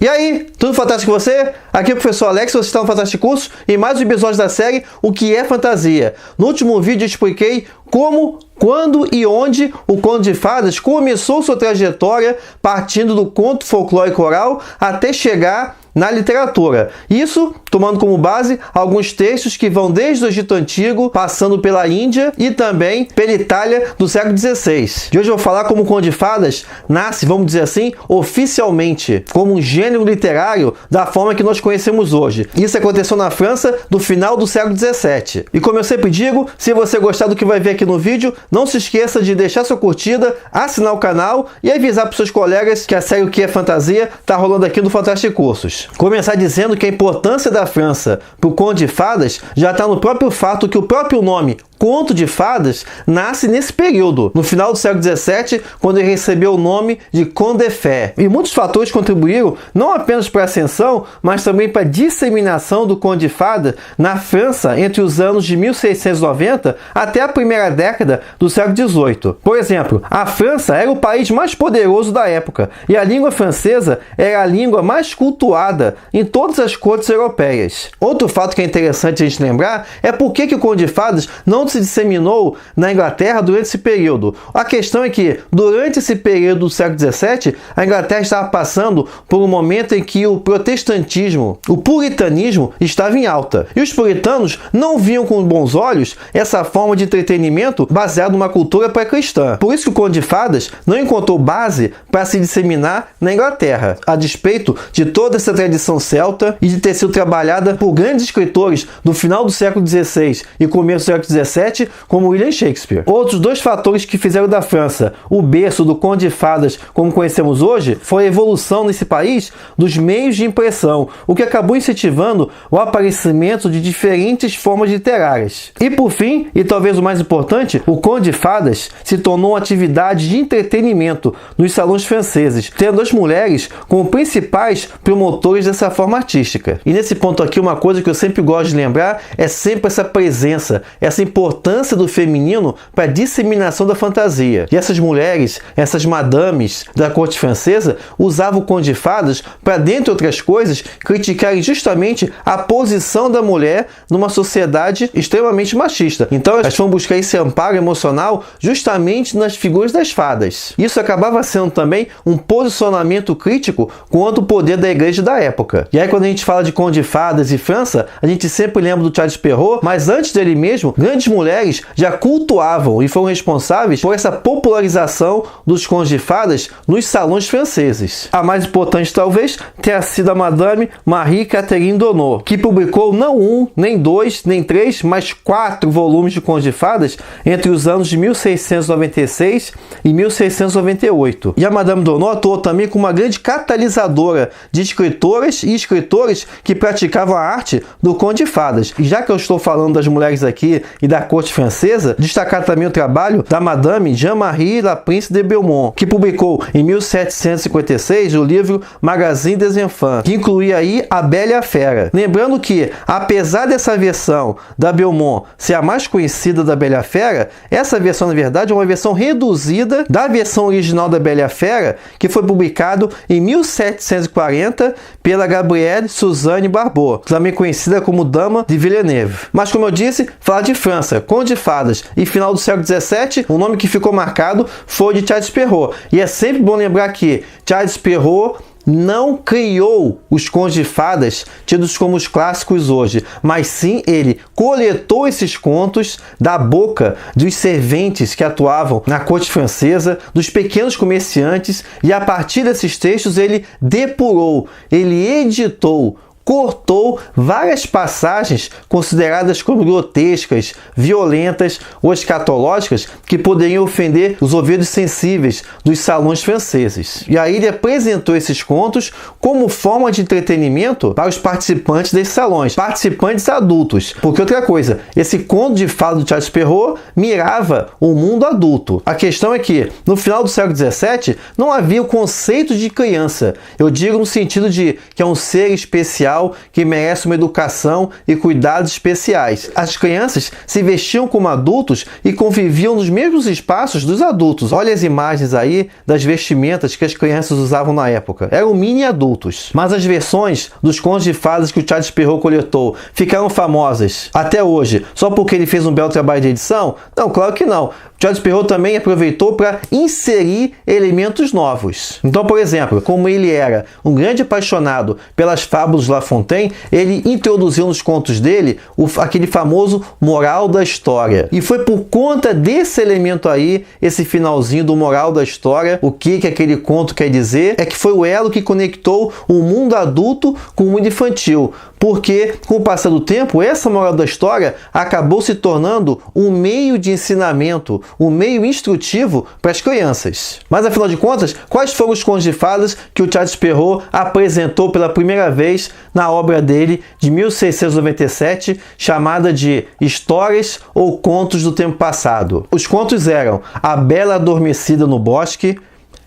E aí, tudo fantástico com você? Aqui é o professor Alex, você está no Fantástico Curso e mais um episódio da série O que é Fantasia. No último vídeo eu expliquei como, quando e onde o Conto de Fadas começou sua trajetória partindo do conto folclórico oral até chegar na literatura. Isso tomando como base alguns textos que vão desde o Egito Antigo, passando pela Índia e também pela Itália do século XVI. E hoje eu vou falar como o Conto de Fadas nasce, vamos dizer assim, oficialmente, como um gênero literário da forma que nós conhecemos hoje. Isso aconteceu na França do final do século XVII. E como eu sempre digo, se você gostar do que vai ver aqui no vídeo, não se esqueça de deixar sua curtida, assinar o canal e avisar para os seus colegas que a série O que é Fantasia está rolando aqui no Fantástico Cursos. Começar dizendo que a importância da França para o Conto de Fadas já está no próprio fato que o próprio nome Conto de Fadas nasce nesse período, no final do século XVII, quando ele recebeu o nome de Conte de Fées. E muitos fatores contribuíram não apenas para a ascensão, mas também para a disseminação do Conto de Fadas na França entre os anos de 1690 até a primeira década do século XVIII. Por exemplo, a França era o país mais poderoso da época e a língua francesa era a língua mais cultuada em todas as cortes europeias. Outro fato que é interessante a gente lembrar é por que o Conto de Fadas não se disseminou na Inglaterra durante esse período. A questão é que, durante esse período do século XVII, a Inglaterra estava passando por um momento em que o protestantismo, o puritanismo, estava em alta. E os puritanos não viam com bons olhos essa forma de entretenimento baseada numa cultura pré-cristã. Por isso que o Conto de Fadas não encontrou base para se disseminar na Inglaterra, a despeito de toda essa tradição celta e de ter sido trabalhada por grandes escritores do final do século XVI e começo do século XVII, como William Shakespeare. Outros dois fatores que fizeram da França o berço do Conto de Fadas como conhecemos hoje foi a evolução nesse país dos meios de impressão, o que acabou incentivando o aparecimento de diferentes formas literárias. E por fim, e talvez o mais importante, o Conto de Fadas se tornou uma atividade de entretenimento nos salões franceses, tendo as mulheres como principais promotores dessa forma artística. E nesse ponto aqui, uma coisa que eu sempre gosto de lembrar é sempre essa presença, essa importância do feminino para a disseminação da fantasia. E essas mulheres, essas madames da corte francesa, usavam o Conto de Fadas para, dentre outras coisas, criticarem justamente a posição da mulher numa sociedade extremamente machista. Então elas foram buscar esse amparo emocional justamente nas figuras das fadas. Isso acabava sendo também um posicionamento crítico quanto ao poder da igreja da época. E aí quando a gente fala de Conto de Fadas e França, a gente sempre lembra do Charles Perrault, mas antes dele mesmo, grandes mulheres já cultuavam e foram responsáveis por essa popularização dos contos de fadas nos salões franceses. A mais importante talvez tenha sido a Madame Marie Catherine Donneau, que publicou não um, nem dois, nem três, mas 4 volumes de contos de fadas entre os anos de 1696 e 1698. E a Madame Donneau atuou também como uma grande catalisadora de escritoras e escritores que praticavam a arte do conto de fadas. E já que eu estou falando das mulheres aqui e da corte francesa, destacar também o trabalho da Madame Jeanne-Marie La Prince de Beaumont, que publicou em 1756 o livro Magazine des Enfants, que incluía aí A Bela e a Fera. Lembrando que, apesar dessa versão da Beaumont ser a mais conhecida da Bela e a Fera, essa versão, na verdade, é uma versão reduzida da versão original da Bela e a Fera, que foi publicado em 1740 pela Gabrielle Suzanne Barbeau, também conhecida como Dama de Villeneuve. Mas, como eu disse, falar de França, Conto de Fadas e final do século XVII, o nome que ficou marcado foi o de Charles Perrault. E é sempre bom lembrar que Charles Perrault não criou os contos de fadas tidos como os clássicos hoje, mas sim ele coletou esses contos da boca dos serventes que atuavam na corte francesa, dos pequenos comerciantes, e a partir desses textos ele depurou, ele editou, cortou várias passagens consideradas como grotescas, violentas ou escatológicas que poderiam ofender os ouvidos sensíveis dos salões franceses. E aí ele apresentou esses contos como forma de entretenimento para os participantes desses salões, participantes adultos. Porque outra coisa, esse conto de fada do Charles Perrault mirava o mundo adulto. A questão é que, no final do século XVII, não havia o conceito de criança. Eu digo no sentido de que é um ser especial social que merece uma educação e cuidados especiais. As crianças se vestiam como adultos e conviviam nos mesmos espaços dos adultos. Olha as imagens aí das vestimentas que as crianças usavam na época. Eram mini adultos. Mas as versões dos contos de fadas que o Charles Perrault coletou ficaram famosas até hoje só porque ele fez um belo trabalho de edição? Não, claro que não. Charles Perrault também aproveitou para inserir elementos novos. Então, por exemplo, como ele era um grande apaixonado pelas fábulas de La Fontaine, ele introduziu nos contos dele aquele famoso moral da história. E foi por conta desse elemento aí, esse finalzinho do moral da história, o que aquele conto quer dizer, é que foi o elo que conectou o mundo adulto com o mundo infantil. Porque, com o passar do tempo, essa moral da história acabou se tornando um meio de ensinamento, um meio instrutivo para as crianças. Mas, afinal de contas, quais foram os contos de fadas que o Charles Perrault apresentou pela primeira vez na obra dele de 1697, chamada de Histórias ou Contos do Tempo Passado? Os contos eram A Bela Adormecida no Bosque,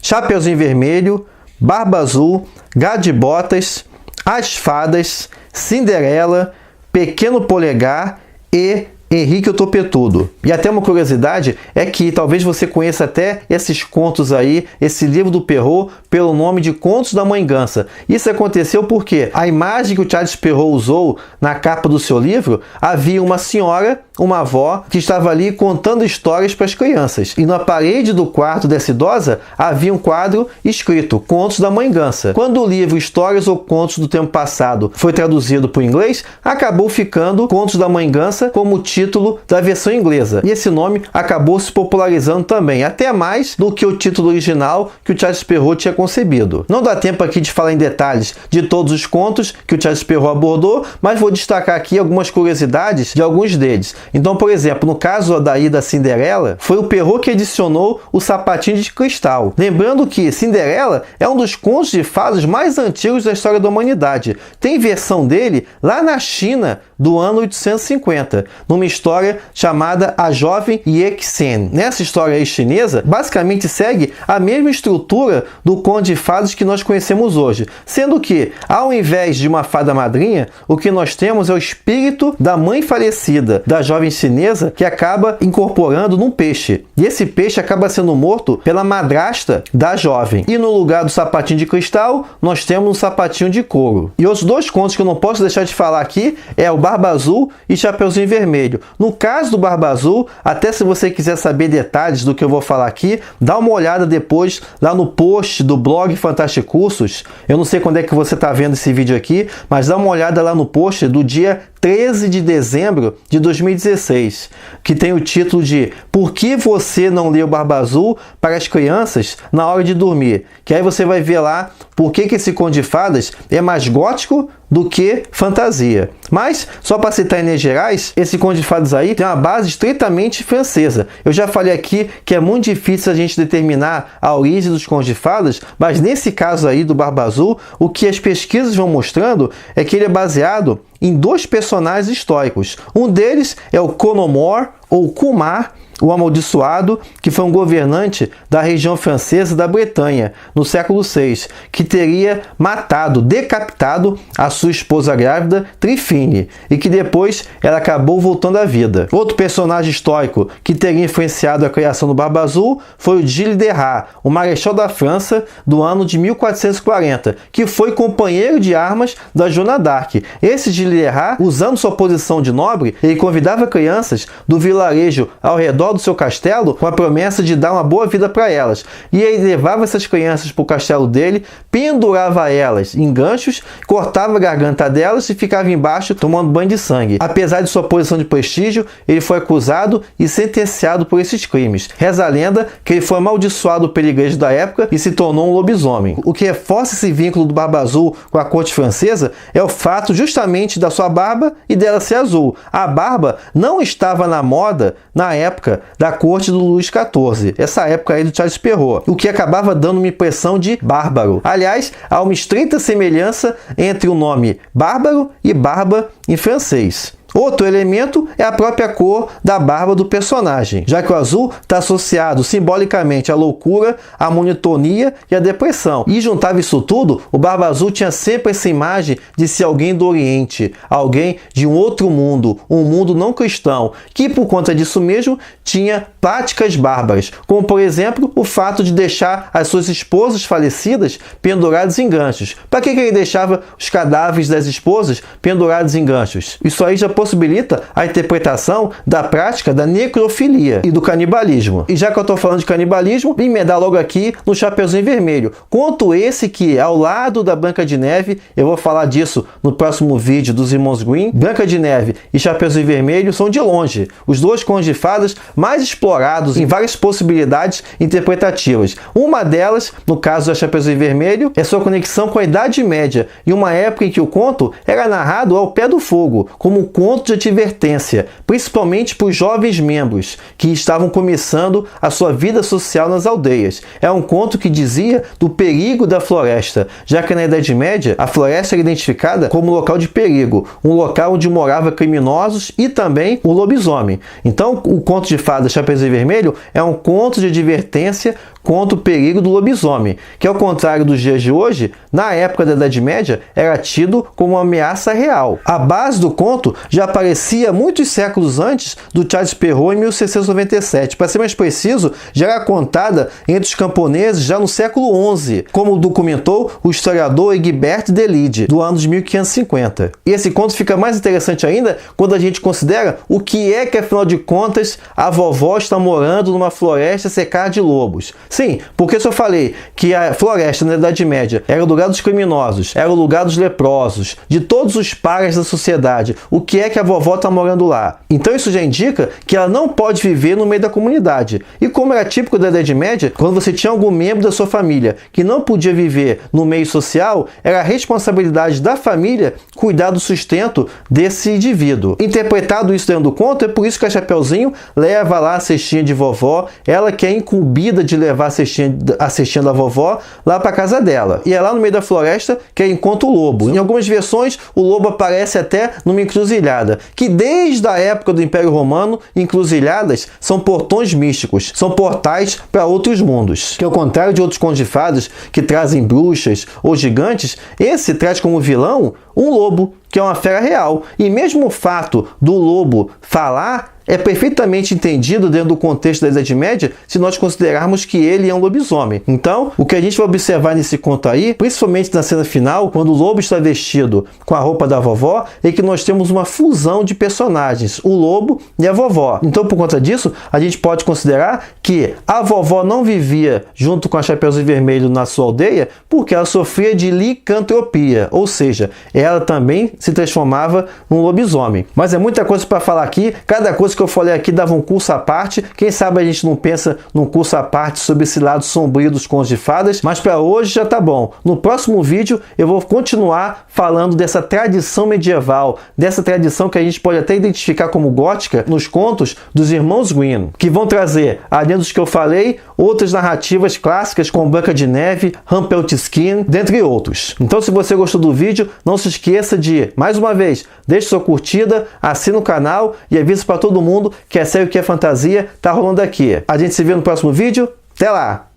Chapeuzinho Vermelho, Barba Azul, Gade-Botas, As Fadas, Cinderela, Pequeno Polegar e Henrique o Topetudo. E até uma curiosidade é que talvez você conheça até esses contos aí, esse livro do Perrault, pelo nome de Contos da Mãe Gansa. Isso aconteceu porque a imagem que o Charles Perrault usou na capa do seu livro, havia uma senhora, uma avó, que estava ali contando histórias para as crianças. E na parede do quarto dessa idosa havia um quadro escrito Contos da Mãe Gansa. Quando o livro Histórias ou Contos do Tempo Passado foi traduzido para o inglês, acabou ficando Contos da Mãe Gansa como título da versão inglesa. E esse nome acabou se popularizando também, até mais do que o título original que o Charles Perrault tinha concebido. Não dá tempo aqui de falar em detalhes de todos os contos que o Charles Perrault abordou, mas vou destacar aqui algumas curiosidades de alguns deles. Então, por exemplo, no caso daí da Cinderela, foi o Perrault que adicionou o sapatinho de cristal. Lembrando que Cinderela é um dos contos de fadas mais antigos da história da humanidade. Tem versão dele lá na China do ano 850, numa história chamada A Jovem Yexen. Nessa história aí chinesa, basicamente segue a mesma estrutura do conto de fadas que nós conhecemos hoje, sendo que, ao invés de uma fada madrinha, o que nós temos é o espírito da mãe falecida, da jovem chinesa, que acaba incorporando num peixe. E esse peixe acaba sendo morto pela madrasta da jovem. E no lugar do sapatinho de cristal, nós temos um sapatinho de couro. E outros dois contos que eu não posso deixar de falar aqui é o Barba Azul e Chapeuzinho Vermelho. No caso do Barba Azul, até se você quiser saber detalhes do que eu vou falar aqui, dá uma olhada depois lá no post do blog Fantasticursos. Eu não sei quando é que você está vendo esse vídeo aqui, mas dá uma olhada lá no post do dia 13 de dezembro de 2016, que tem o título de Por que você não lê o Barba Azul para as crianças na hora de dormir? Que aí você vai ver lá por que esse conto de fadas é mais gótico do que fantasia. Mas, só para citar em linhas gerais, esse conto de fadas aí tem uma base estritamente francesa. Eu já falei aqui que é muito difícil a gente determinar a origem dos contos de fadas, mas nesse caso aí do Barba Azul, o que as pesquisas vão mostrando é que ele é baseado em dois personagens históricos. Um deles é o Conomor, ou Kumar, o Amaldiçoado, que foi um governante da região francesa da Bretanha, no século VI, que teria matado, decapitado a sua esposa grávida, Trifine, e que depois ela acabou voltando à vida. Outro personagem histórico que teria influenciado a criação do Barba Azul foi o Gilles de Rats, o marechal da França do ano de 1440, que foi companheiro de armas da Joana d'Arc. Esse Gilles de Rats, usando sua posição de nobre, ele convidava crianças do vilarejo ao redor do seu castelo com a promessa de dar uma boa vida para elas. E ele levava essas crianças para o castelo dele, pendurava elas em ganchos, cortava a garganta delas e ficava embaixo tomando banho de sangue. Apesar de sua posição de prestígio, ele foi acusado e sentenciado por esses crimes. Reza a lenda que ele foi amaldiçoado pela igreja da época e se tornou um lobisomem. O que reforça esse vínculo do Barba Azul com a corte francesa é o fato justamente da sua barba e dela ser azul. A barba não estava na moda na época da corte do Luís XIV, essa época aí do Charles Perrault, o que acabava dando uma impressão de bárbaro. Aliás, há uma estreita semelhança entre o nome bárbaro e barba em francês. Outro elemento é a própria cor da barba do personagem, já que o azul está associado simbolicamente à loucura, à monotonia e à depressão. E juntava isso tudo, o Barba Azul tinha sempre essa imagem de ser alguém do Oriente, alguém de um outro mundo, um mundo não cristão, que por conta disso mesmo tinha práticas bárbaras, como por exemplo o fato de deixar as suas esposas falecidas penduradas em ganchos. Para que ele deixava os cadáveres das esposas pendurados em ganchos? Isso aí já possibilita a interpretação da prática da necrofilia e do canibalismo. E já que eu estou falando de canibalismo, vim emendar logo aqui no Chapeuzinho Vermelho. Conto esse que, ao lado da Branca de Neve, eu vou falar disso no próximo vídeo dos Irmãos Grimm, Branca de Neve e Chapeuzinho Vermelho são de longe os dois contos de fadas mais explorados em várias possibilidades interpretativas. Uma delas, no caso da Chapeuzinho Vermelho, é sua conexão com a Idade Média e uma época em que o conto era narrado ao pé do fogo, como um conto de advertência, principalmente para os jovens membros que estavam começando a sua vida social nas aldeias. É um conto que dizia do perigo da floresta, já que na Idade Média a floresta era identificada como local de perigo, um local onde moravam criminosos e também o lobisomem. Então o conto de fadas Chapeuzinho Vermelho é um conto de advertência contra o perigo do lobisomem, que ao contrário dos dias de hoje, na época da Idade Média, era tido como uma ameaça real. A base do conto já aparecia muitos séculos antes do Charles Perrault em 1697. Para ser mais preciso, já era contada entre os camponeses já no século XI, como documentou o historiador Egbert Delide, do ano de 1550. E esse conto fica mais interessante ainda quando a gente considera o que é que, afinal de contas, a vovó está morando numa floresta cercada de lobos. Sim, porque se eu falei que a floresta na Idade Média era o lugar dos criminosos, era o lugar dos leprosos, de todos os pares da sociedade, o que é que a vovó está morando lá? Então isso já indica que ela não pode viver no meio da comunidade. E como era típico da Idade Média, quando você tinha algum membro da sua família que não podia viver no meio social, era a responsabilidade da família cuidar do sustento desse indivíduo. Interpretado isso dentro do conto, é por isso que a Chapeuzinho leva lá a cestinha de vovó, ela que é incumbida de levar a cestinha da vovó lá para casa dela. E é lá no meio da floresta que encontra o lobo. Em algumas versões, o lobo aparece até numa encruzilhada, que desde a época do Império Romano, encruzilhadas são portões místicos, são portais para outros mundos. Que ao contrário de outros contos de fadas que trazem bruxas ou gigantes, esse traz como vilão um lobo, que é uma fera real. E mesmo o fato do lobo falar é perfeitamente entendido dentro do contexto da Idade Média se nós considerarmos que ele é um lobisomem. Então, o que a gente vai observar nesse conto aí, principalmente na cena final, quando o lobo está vestido com a roupa da vovó, é que nós temos uma fusão de personagens, o lobo e a vovó. Então, por conta disso, a gente pode considerar que a vovó não vivia junto com a Chapeuzinho Vermelho na sua aldeia porque ela sofria de licantropia, ou seja, ela também se transformava num lobisomem. Mas é muita coisa para falar aqui, cada coisa que eu falei aqui dava um curso à parte. Quem sabe a gente não pensa num curso à parte sobre esse lado sombrio dos contos de fadas, mas para hoje já tá bom. No próximo vídeo eu vou continuar falando dessa tradição medieval, dessa tradição que a gente pode até identificar como gótica nos contos dos Irmãos Grimm, que vão trazer, além dos que eu falei, outras narrativas clássicas como Branca de Neve, Rumpelstiltskin, dentre outros. Então, se você gostou do vídeo, não se esqueça de, mais uma vez, deixe sua curtida, assine o canal e avise para todo mundo que a série O Que é Fantasia tá rolando aqui. A gente se vê no próximo vídeo. Até lá!